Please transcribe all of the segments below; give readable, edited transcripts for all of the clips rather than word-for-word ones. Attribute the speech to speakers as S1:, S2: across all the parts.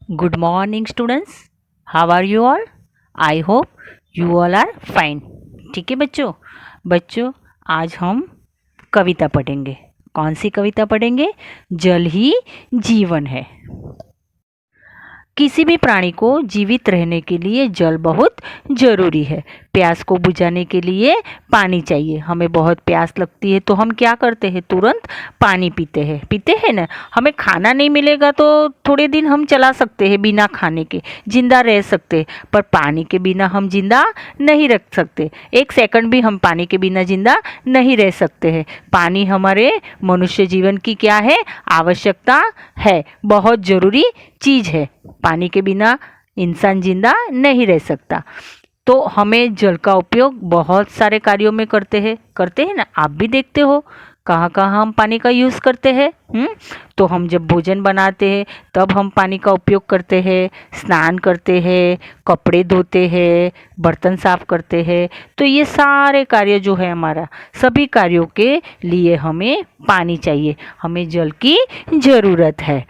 S1: Good morning, students. How are you all? I hope you all are fine. ठीक है बच्चों। बच्चों, आज हम कविता पढ़ेंगे। कौन सी कविता पढ़ेंगे? जल ही जीवन है। किसी भी प्राणी को जीवित रहने के लिए जल बहुत ज़रूरी है। प्यास को बुझाने के लिए पानी चाहिए। हमें बहुत प्यास लगती है तो हम क्या करते हैं? तुरंत पानी पीते हैं ना। हमें खाना नहीं मिलेगा तो थोड़े दिन हम चला सकते हैं, बिना खाने के जिंदा रह सकते हैं, पर पानी के बिना हम जिंदा नहीं रह सकते। एक सेकंड भी हम पानी के बिना जिंदा नहीं रह सकते हैं। पानी हमारे मनुष्य जीवन की क्या है? आवश्यकता है, बहुत ज़रूरी चीज़ है। पानी के बिना इंसान जिंदा नहीं रह सकता। तो हमें जल का उपयोग बहुत सारे कार्यों में करते हैं ना। आप भी देखते हो कहाँ कहाँ हम पानी का यूज़ करते हैं। तो हम जब भोजन बनाते हैं तब हम पानी का उपयोग करते हैं, स्नान करते हैं, कपड़े धोते हैं, बर्तन साफ करते हैं। तो ये सारे कार्य जो है हमारा, सभी कार्यों के लिए हमें पानी चाहिए। हमें जल की ज़रूरत है।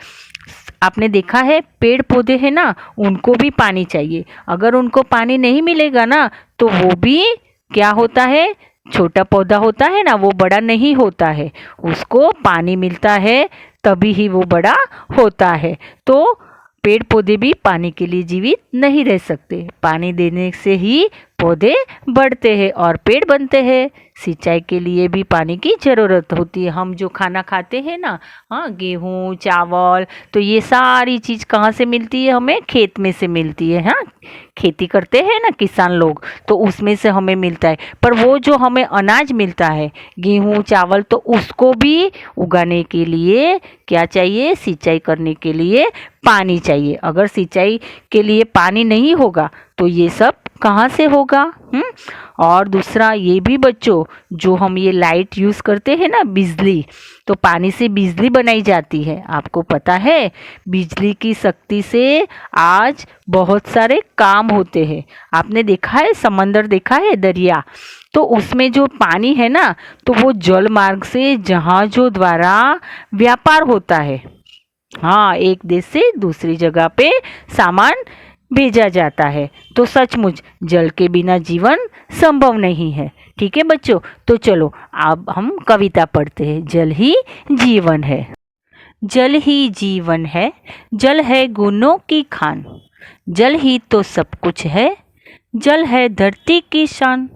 S1: आपने देखा है पेड़ पौधे हैं ना, उनको भी पानी चाहिए। अगर उनको पानी नहीं मिलेगा ना तो वो भी क्या होता है? छोटा पौधा होता है ना, वो बड़ा नहीं होता है। उसको पानी मिलता है तभी ही वो बड़ा होता है। तो पेड़ पौधे भी पानी के लिए जीवित नहीं रह सकते। पानी देने से ही पौधे बढ़ते हैं और पेड़ बनते हैं। सिंचाई के लिए भी पानी की ज़रूरत होती है। हम जो खाना खाते हैं ना, हाँ, गेहूँ, चावल, तो ये सारी चीज़ कहाँ से मिलती है? हमें खेत में से मिलती है। हाँ, खेती करते हैं ना किसान लोग, तो उसमें से हमें मिलता है। पर वो जो हमें अनाज मिलता है, गेहूँ, चावल, तो उसको भी उगाने के लिए क्या चाहिए? सिंचाई करने के लिए पानी चाहिए। अगर सिंचाई के लिए पानी नहीं होगा तो ये सब कहाँ से होगा? और दूसरा ये भी बच्चों, जो हम ये लाइट यूज़ करते हैं ना, बिजली, तो पानी से बिजली बनाई जाती है। आपको पता है बिजली की शक्ति से आज बहुत सारे काम होते हैं। आपने देखा है समंदर, देखा है दरिया, तो उसमें जो पानी है ना, तो वो जल मार्ग से जहाज़ों द्वारा व्यापार होता है। हाँ, एक देश से दूसरी जगह पे सामान भेजा जाता है। तो सचमुच जल के बिना जीवन संभव नहीं है। ठीक है बच्चों, तो चलो अब हम कविता पढ़ते हैं। जल ही जीवन है। जल ही जीवन है, जल है गुणों की खान, जल ही तो सब कुछ है, जल है धरती की शान।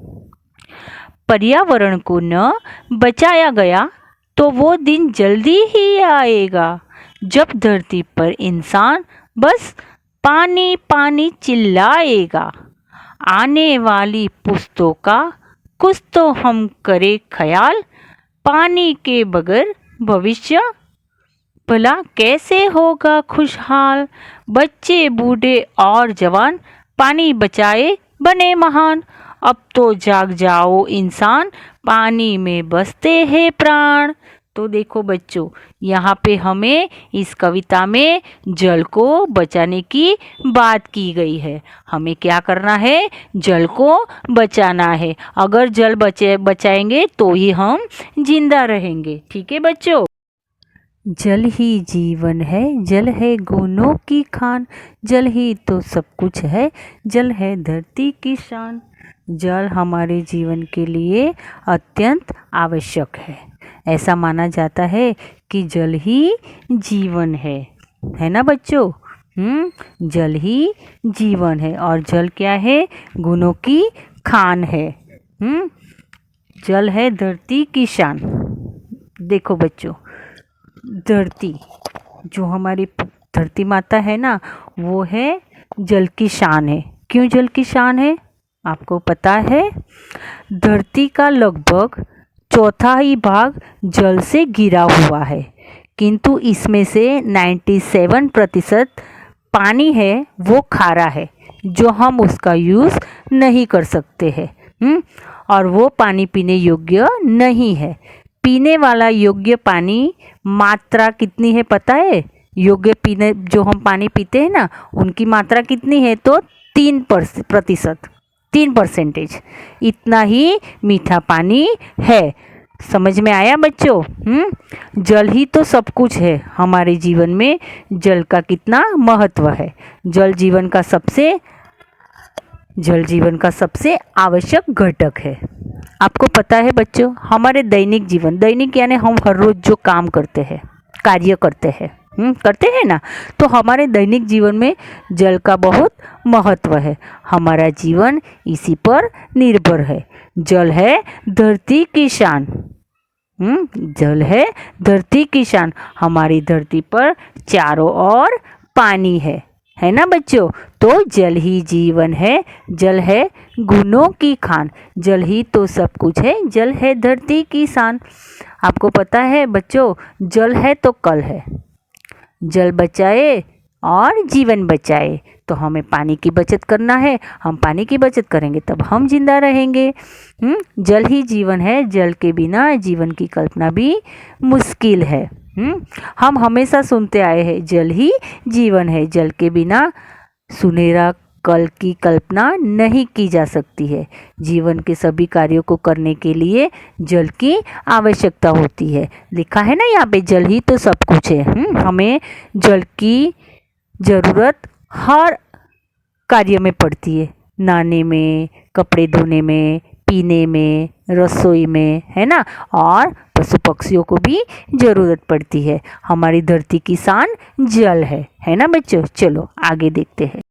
S1: पर्यावरण को न बचाया गया तो वो दिन जल्दी ही आएगा, जब धरती पर इंसान बस पानी पानी चिल्लाएगा। आने वाली पुश्तों का कुछ तो हम करें ख्याल, पानी के बगैर भविष्य भला कैसे होगा खुशहाल। बच्चे बूढ़े और जवान पानी बचाए बने महान, अब तो जाग जाओ इंसान, पानी में बसते हैं प्राण। तो देखो बच्चों, यहाँ पे हमें इस कविता में जल को बचाने की बात की गई है। हमें क्या करना है? जल को बचाना है। अगर जल बचाएंगे तो ही हम जिंदा रहेंगे। ठीक है बच्चों। जल ही जीवन है, जल है गुणों की खान, जल ही तो सब कुछ है, जल है धरती की शान। जल हमारे जीवन के लिए अत्यंत आवश्यक है। ऐसा माना जाता है कि जल ही जीवन है ना बच्चों? जल ही जीवन है और जल क्या है? गुणों की खान है। जल है धरती की शान। देखो बच्चों, धरती, जो हमारी धरती माता है ना, वो है जल की शान है। क्यों जल की शान है? आपको पता है धरती का लगभग चौथा ही भाग जल से घिरा हुआ है, किंतु इसमें से 97% पानी है वो खारा है, जो हम उसका यूज़ नहीं कर सकते हैं। और वो पानी पीने योग्य नहीं है। पीने वाला योग्य पानी मात्रा कितनी है पता है? योग्य पीने जो हम पानी पीते हैं ना, उनकी मात्रा कितनी है? तो 3%, 3% इतना ही मीठा पानी है। समझ में आया बच्चों? जल ही तो सब कुछ है हमारे जीवन में। जल का कितना महत्व है। जल जीवन का सबसे आवश्यक घटक है। आपको पता है बच्चों, हमारे दैनिक यानी हम हर रोज जो काम करते हैं, कार्य करते हैं ना, तो हमारे दैनिक जीवन में जल का बहुत महत्व है। हमारा जीवन इसी पर निर्भर है। जल है धरती की शान। जल है धरती की शान। हमारी धरती पर चारों ओर पानी है ना बच्चों? तो जल ही जीवन है। जल है गुणों की खान। जल ही तो सब कुछ है। जल है धरती की शान। आपको पता है बच्चों, जल है तो कल है। जल बचाए और जीवन बचाए। तो हमें पानी की बचत करना है। हम पानी की बचत करेंगे तब हम जिंदा रहेंगे। जल ही जीवन है। जल के बिना जीवन की कल्पना भी मुश्किल है। हम हमेशा सुनते आए हैं, जल ही जीवन है। जल के बिना सुनहरा कल की कल्पना नहीं की जा सकती है। जीवन के सभी कार्यों को करने के लिए जल की आवश्यकता होती है। लिखा है ना यहाँ पे, जल ही तो सब कुछ है। हमें जल की ज़रूरत हर कार्य में पड़ती है। नहाने में, कपड़े धोने में, पीने में, रसोई में, है ना? और पशु पक्षियों को भी ज़रूरत पड़ती है। हमारी धरती की शान जल है ना बच्चों? चलो आगे देखते हैं।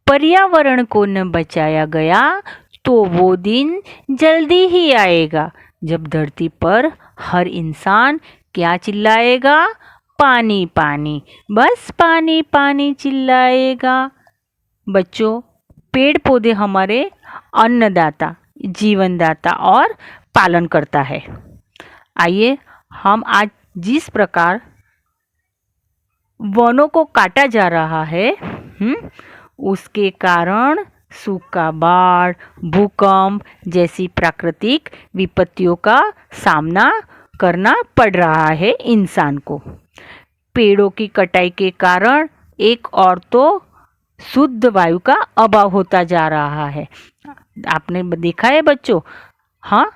S1: पर्यावरण को न बचाया गया तो वो दिन जल्दी ही आएगा जब धरती पर हर इंसान क्या चिल्लाएगा? पानी पानी, बस पानी पानी चिल्लाएगा। बच्चों, पेड़ पौधे हमारे अन्नदाता, जीवनदाता और पालन करता है। आइए हम आज जिस प्रकार वनों को काटा जा रहा है, उसके कारण सूखा, बाढ़, भूकंप जैसी प्राकृतिक विपत्तियों का सामना करना पड़ रहा है इंसान को। पेड़ों की कटाई के कारण एक और तो शुद्ध वायु का अभाव होता जा रहा है। आपने देखा है बच्चों? हाँ,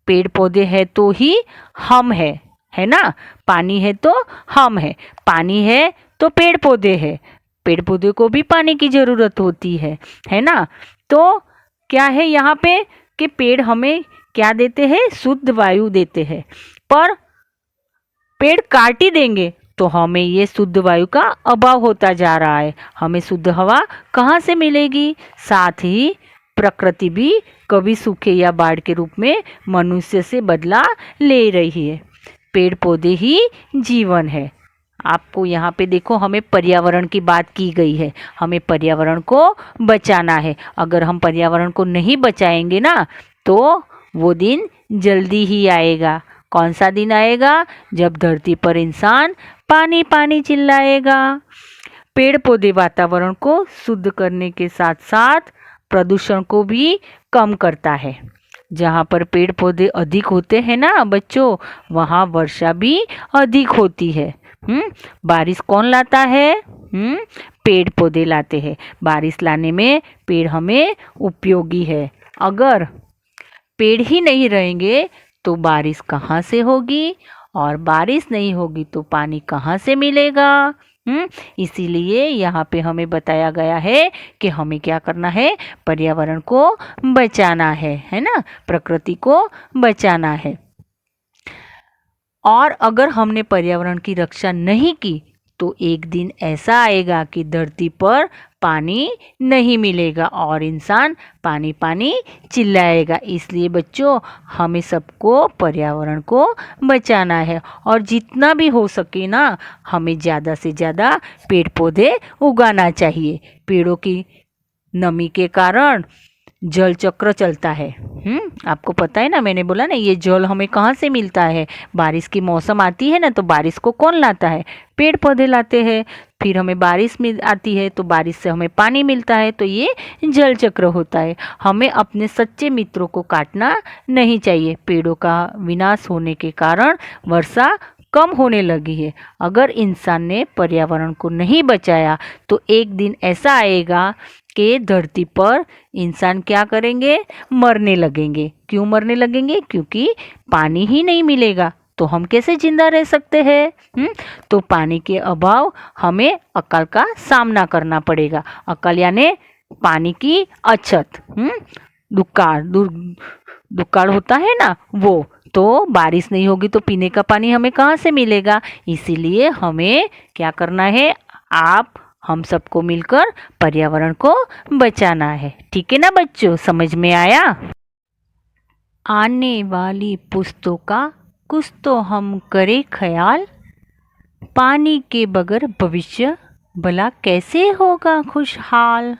S1: पेड़ पौधे है तो ही हम है ना? पानी है तो हम है। पानी है तो पेड़ पौधे है। पेड़ पौधे को भी पानी की ज़रूरत होती है ना? तो क्या है यहाँ पे कि पेड़ हमें क्या देते हैं? शुद्ध वायु देते हैं। पर पेड़ काट ही देंगे तो हमें ये शुद्ध वायु का अभाव होता जा रहा है। हमें शुद्ध हवा कहाँ से मिलेगी? साथ ही प्रकृति भी कभी सूखे या बाढ़ के रूप में मनुष्य से बदला ले रही है। पेड़ पौधे ही जीवन है। आपको यहाँ पे देखो, हमें पर्यावरण की बात की गई है। हमें पर्यावरण को बचाना है। अगर हम पर्यावरण को नहीं बचाएंगे ना, तो वो दिन जल्दी ही आएगा। कौन सा दिन आएगा? जब धरती पर इंसान पानी पानी चिल्लाएगा। पेड़ पौधे वातावरण को शुद्ध करने के साथ साथ प्रदूषण को भी कम करता है। जहाँ पर पेड़ पौधे अधिक होते हैं ना बच्चों, वहाँ वर्षा भी अधिक होती है। बारिश कौन लाता है? पेड़ पौधे लाते हैं। बारिश लाने में पेड़ हमें उपयोगी है। अगर पेड़ ही नहीं रहेंगे तो बारिश कहाँ से होगी? और बारिश नहीं होगी तो पानी कहाँ से मिलेगा? इसीलिए यहाँ पे हमें बताया गया है कि हमें क्या करना है? पर्यावरण को बचाना है ना? प्रकृति को बचाना है। और अगर हमने पर्यावरण की रक्षा नहीं की तो एक दिन ऐसा आएगा कि धरती पर पानी नहीं मिलेगा और इंसान पानी पानी चिल्लाएगा। इसलिए बच्चों, हमें सबको पर्यावरण को बचाना है और जितना भी हो सके ना, हमें ज़्यादा से ज़्यादा पेड़ पौधे उगाना चाहिए। पेड़ों की नमी के कारण जल चक्र चलता है। आपको पता है ना, मैंने बोला ना, ये जल हमें कहाँ से मिलता है? बारिश की मौसम आती है ना, तो बारिश को कौन लाता है? पेड़ पौधे लाते हैं। फिर हमें बारिश आती है तो बारिश से हमें पानी मिलता है। तो ये जल चक्र होता है। हमें अपने सच्चे मित्रों को काटना नहीं चाहिए। पेड़ों का विनाश होने के कारण वर्षा कम होने लगी है। अगर इंसान ने पर्यावरण को नहीं बचाया तो एक दिन ऐसा आएगा कि धरती पर इंसान क्या करेंगे, मरने लगेंगे। क्यों मरने लगेंगे? क्योंकि पानी ही नहीं मिलेगा तो हम कैसे जिंदा रह सकते हैं? तो पानी के अभाव हमें अकाल का सामना करना पड़ेगा। अकाल यानी पानी की अछत, दुष्काल होता है ना, वो तो बारिश नहीं होगी तो पीने का पानी हमें कहाँ से मिलेगा? इसीलिए हमें क्या करना है, आप हम सबको मिलकर पर्यावरण को बचाना है। ठीक है ना बच्चों, समझ में आया? आने वाली पुश्तों का कुछ तो हम करें ख्याल, पानी के बगैर भविष्य भला कैसे होगा खुशहाल।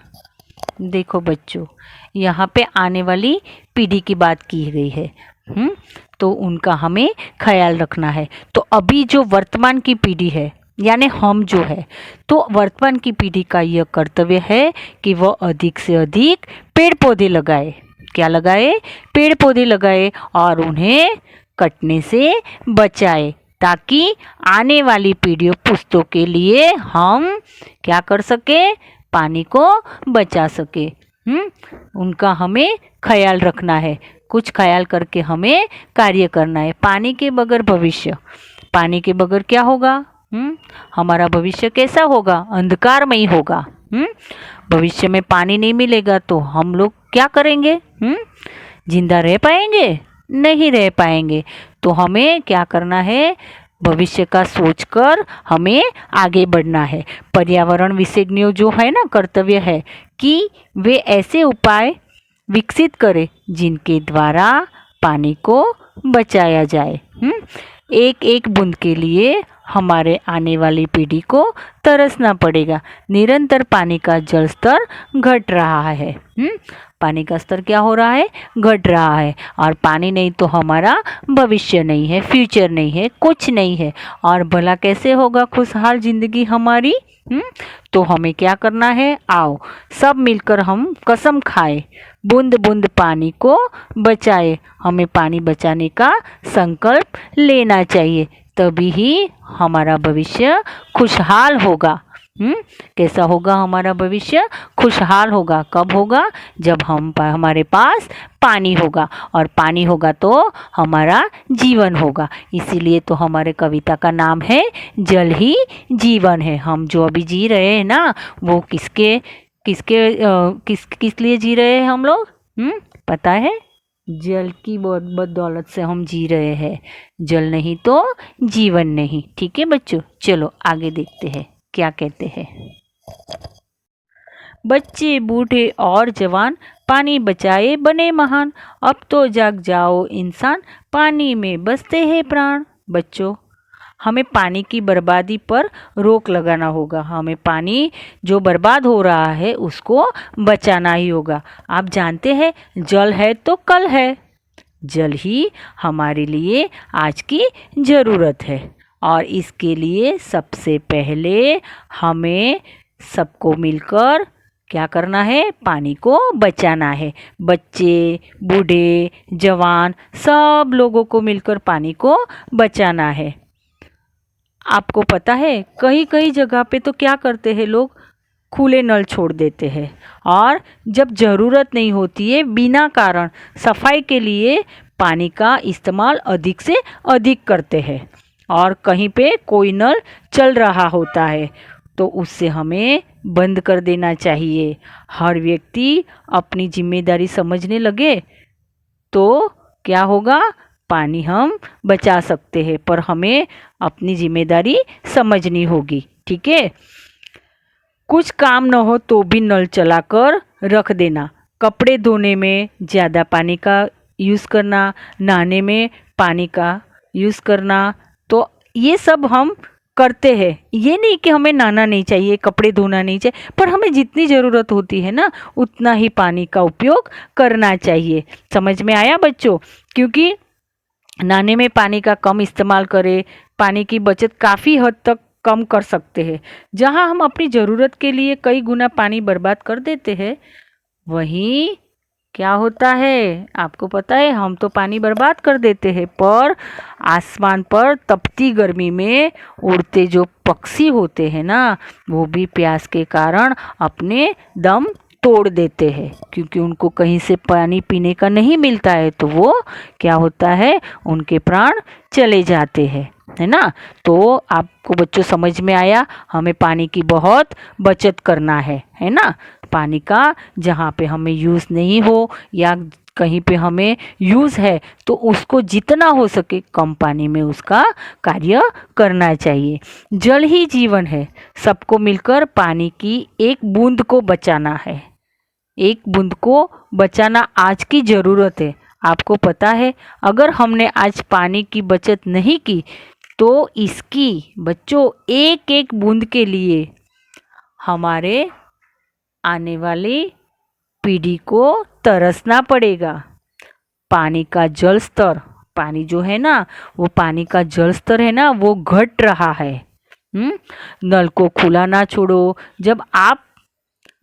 S1: देखो बच्चों, यहाँ पे आने वाली पीढ़ी की बात की गई है। तो उनका हमें ख्याल रखना है। तो अभी जो वर्तमान की पीढ़ी है यानी हम जो है, तो वर्तमान की पीढ़ी का यह कर्तव्य है कि वह अधिक से अधिक पेड़ पौधे लगाए। क्या लगाए? पेड़ पौधे लगाए और उन्हें कटने से बचाए, ताकि आने वाली पीढ़ियों पुश्तों के लिए हम क्या कर सके, पानी को बचा सके। उनका हमें ख्याल रखना है, कुछ ख्याल करके हमें कार्य करना है। पानी के बगैर भविष्य, पानी के बगैर क्या होगा? हमारा भविष्य कैसा होगा? अंधकारमय होगा। भविष्य में पानी नहीं मिलेगा तो हम लोग क्या करेंगे? जिंदा रह पाएंगे? नहीं रह पाएंगे। तो हमें क्या करना है, भविष्य का सोचकर हमें आगे बढ़ना है। पर्यावरण विशेषज्ञों जो है ना, कर्तव्य है कि वे ऐसे उपाय विकसित करें जिनके द्वारा पानी को बचाया जाए। एक एक बूंद के लिए हमारे आने वाली पीढ़ी को तरसना पड़ेगा। निरंतर पानी का जल स्तर घट रहा है। पानी का स्तर क्या हो रहा है? घट रहा है। और पानी नहीं तो हमारा भविष्य नहीं है, फ्यूचर नहीं है, कुछ नहीं है। और भला कैसे होगा खुशहाल जिंदगी हमारी? तो हमें क्या करना है? आओ सब मिलकर हम कसम खाए, बूंद बूंद पानी को बचाए। हमें पानी बचाने का संकल्प लेना चाहिए, तभी ही हमारा भविष्य खुशहाल होगा। कैसा होगा हमारा भविष्य? खुशहाल होगा। कब होगा? जब हमारे पास पानी होगा, और पानी होगा तो हमारा जीवन होगा। इसीलिए तो हमारे कविता का नाम है जल ही जीवन है। हम जो अभी जी रहे हैं ना, वो किसके किस लिए जी रहे हैं हम लोग? पता है? जल की बदौलत से हम जी रहे हैं। जल नहीं तो जीवन नहीं। ठीक है बच्चों, चलो आगे देखते हैं क्या कहते हैं। बच्चे बूढ़े और जवान पानी बचाए बने महान, अब तो जाग जाओ इंसान, पानी में बसते हैं प्राण। बच्चों, हमें पानी की बर्बादी पर रोक लगाना होगा। हमें पानी जो बर्बाद हो रहा है उसको बचाना ही होगा। आप जानते हैं, जल है तो कल है। जल ही हमारे लिए आज की ज़रूरत है, और इसके लिए सबसे पहले हमें सबको मिलकर क्या करना है? पानी को बचाना है। बच्चे, बूढ़े, जवान, सब लोगों को मिलकर पानी को बचाना है। आपको पता है, कई कई जगह पे तो क्या करते हैं लोग, खुले नल छोड़ देते हैं, और जब ज़रूरत नहीं होती है बिना कारण सफाई के लिए पानी का इस्तेमाल अधिक से अधिक करते हैं। और कहीं पे कोई नल चल रहा होता है तो उससे हमें बंद कर देना चाहिए। हर व्यक्ति अपनी जिम्मेदारी समझने लगे तो क्या होगा? पानी हम बचा सकते हैं, पर हमें अपनी जिम्मेदारी समझनी होगी। ठीक है? कुछ काम न हो तो भी नल चलाकर रख देना, कपड़े धोने में ज़्यादा पानी का यूज़ करना, नहाने में पानी का यूज़ करना, तो ये सब हम करते हैं। ये नहीं कि हमें नहाना नहीं चाहिए, कपड़े धोना नहीं चाहिए, पर हमें जितनी ज़रूरत होती है ना, उतना ही पानी का उपयोग करना चाहिए। समझ में आया बच्चों? क्योंकि नहाने में पानी का कम इस्तेमाल करें, पानी की बचत काफ़ी हद तक कम कर सकते हैं। जहाँ हम अपनी ज़रूरत के लिए कई गुना पानी बर्बाद कर देते हैं, वहीं क्या होता है आपको पता है? हम तो पानी बर्बाद कर देते हैं, पर आसमान पर तपती गर्मी में उड़ते जो पक्षी होते हैं ना, वो भी प्यास के कारण अपने दम तोड़ देते हैं, क्योंकि उनको कहीं से पानी पीने का नहीं मिलता है, तो वो क्या होता है, उनके प्राण चले जाते हैं, है ना। तो आपको बच्चों समझ में आया, हमें पानी की बहुत बचत करना है ना। पानी का जहाँ पे हमें यूज़ नहीं हो या कहीं पे हमें यूज़ है, तो उसको जितना हो सके कम पानी में उसका कार्य करना चाहिए। जल ही जीवन है, सबको मिलकर पानी की एक बूंद को बचाना है। एक बूंद को बचाना आज की ज़रूरत है। आपको पता है, अगर हमने आज पानी की बचत नहीं की तो इसकी बच्चों एक एक बूंद के लिए हमारे आने वाली पीढ़ी को तरसना पड़ेगा। पानी का जल स्तर, पानी जो है ना, वो पानी का जल स्तर है ना, वो घट रहा है। नल को खुला ना छोड़ो। जब आप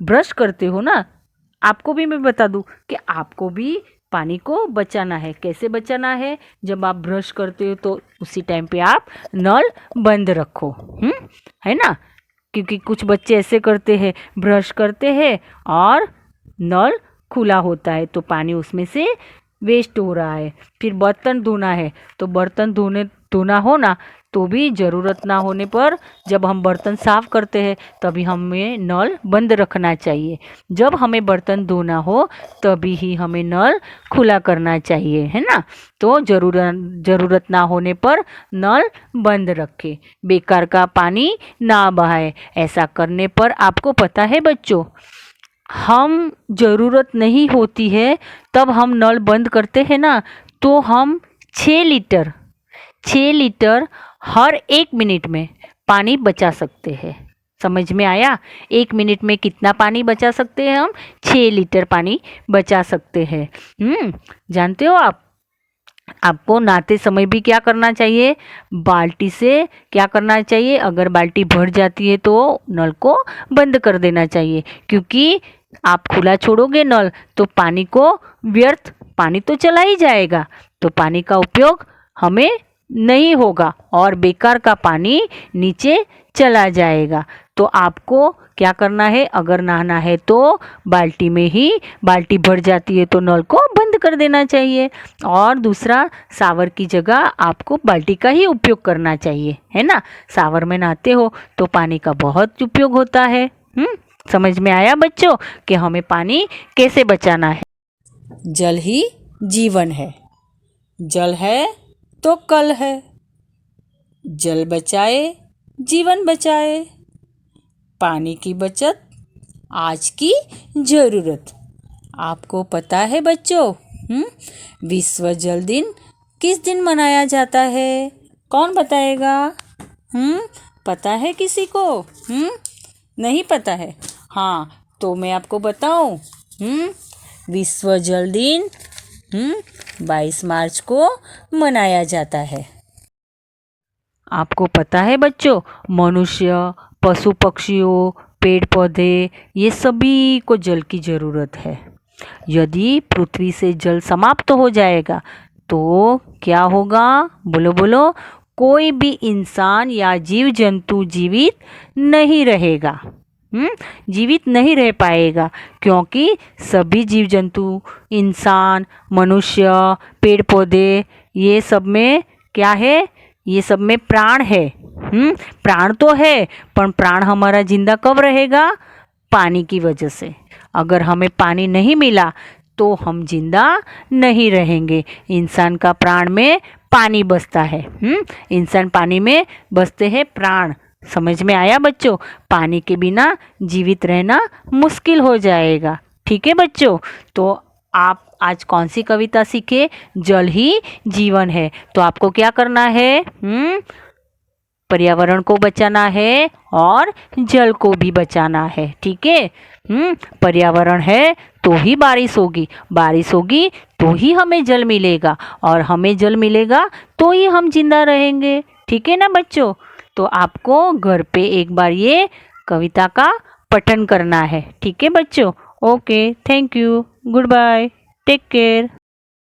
S1: ब्रश करते हो ना, आपको भी मैं बता दूं कि आपको भी पानी को बचाना है। कैसे बचाना है? जब आप ब्रश करते हो तो उसी टाइम पे आप नल बंद रखो, है ना। क्योंकि कुछ बच्चे ऐसे करते हैं, ब्रश करते हैं और नल खुला होता है तो पानी उसमें से वेस्ट हो रहा है। फिर बर्तन धोना है तो बर्तन धोना हो ना, तो भी ज़रूरत ना होने पर जब हम बर्तन साफ़ करते हैं तभी हमें नल बंद रखना चाहिए। जब हमें बर्तन धोना हो तभी ही हमें नल खुला करना चाहिए, है ना। तो ज़रूरत ना होने पर नल बंद रखें, बेकार का पानी ना बहाए। ऐसा करने पर आपको पता है बच्चों, हम ज़रूरत नहीं होती है तब हम नल बंद करते हैं ना, तो हम 6 लीटर हर 1 मिनट में पानी बचा सकते हैं। समझ में आया? 1 मिनट में कितना पानी बचा सकते हैं हम? 6 लीटर पानी बचा सकते हैं। जानते हो आप? आपको नहाते समय भी क्या करना चाहिए? बाल्टी से क्या करना चाहिए? अगर बाल्टी भर जाती है तो नल को बंद कर देना चाहिए, क्योंकि आप खुला छोड़ोगे नल तो पानी को व्यर्थ, पानी तो चला ही जाएगा, तो पानी का उपयोग हमें नहीं होगा और बेकार का पानी नीचे चला जाएगा। तो आपको क्या करना है? अगर नहाना है तो बाल्टी में ही, बाल्टी भर जाती है तो नल को बंद कर देना चाहिए। और दूसरा, शावर की जगह आपको बाल्टी का ही उपयोग करना चाहिए, है ना। शावर में नहाते हो तो पानी का बहुत उपयोग होता है। समझ में आया बच्चों कि हमें पानी कैसे बचाना है? जल ही जीवन है। जल है तो कल है। जल बचाए जीवन बचाए। पानी की बचत आज की ज़रूरत। आपको पता है बच्चों, विश्व जल दिन किस दिन मनाया जाता है? कौन बताएगा? पता है किसी को? नहीं पता है? हाँ, तो मैं आपको बताऊं। विश्व जल दिन 22 मार्च को मनाया जाता है। आपको पता है बच्चों, मनुष्य, पशु पक्षियों, पेड़ पौधे, ये सभी को जल की ज़रूरत है। यदि पृथ्वी से जल समाप्त हो जाएगा तो क्या होगा? बोलो बोलो। कोई भी इंसान या जीव जंतु जीवित नहीं रहेगा। जीवित नहीं रह पाएगा, क्योंकि सभी जीव जंतु, इंसान, मनुष्य, पेड़ पौधे, ये सब में क्या है? ये सब में प्राण है। प्राण तो है, पर प्राण हमारा जिंदा कब रहेगा? पानी की वजह से। अगर हमें पानी नहीं मिला तो हम जिंदा नहीं रहेंगे। इंसान का प्राण में पानी बसता है। इंसान पानी में बसते हैं प्राण। समझ में आया बच्चों? पानी के बिना जीवित रहना मुश्किल हो जाएगा। ठीक है बच्चों? तो आप आज कौन सी कविता सीखे? जल ही जीवन है। तो आपको क्या करना है? पर्यावरण को बचाना है और जल को भी बचाना है। ठीक है? पर्यावरण है तो ही बारिश होगी, बारिश होगी तो ही हमें जल मिलेगा, और हमें जल मिलेगा तो ही हम जिंदा रहेंगे। ठीक है ना बच्चों? तो आपको घर पे एक बार ये कविता का पठन करना है। ठीक है बच्चों? Okay, thank you, goodbye. Take care.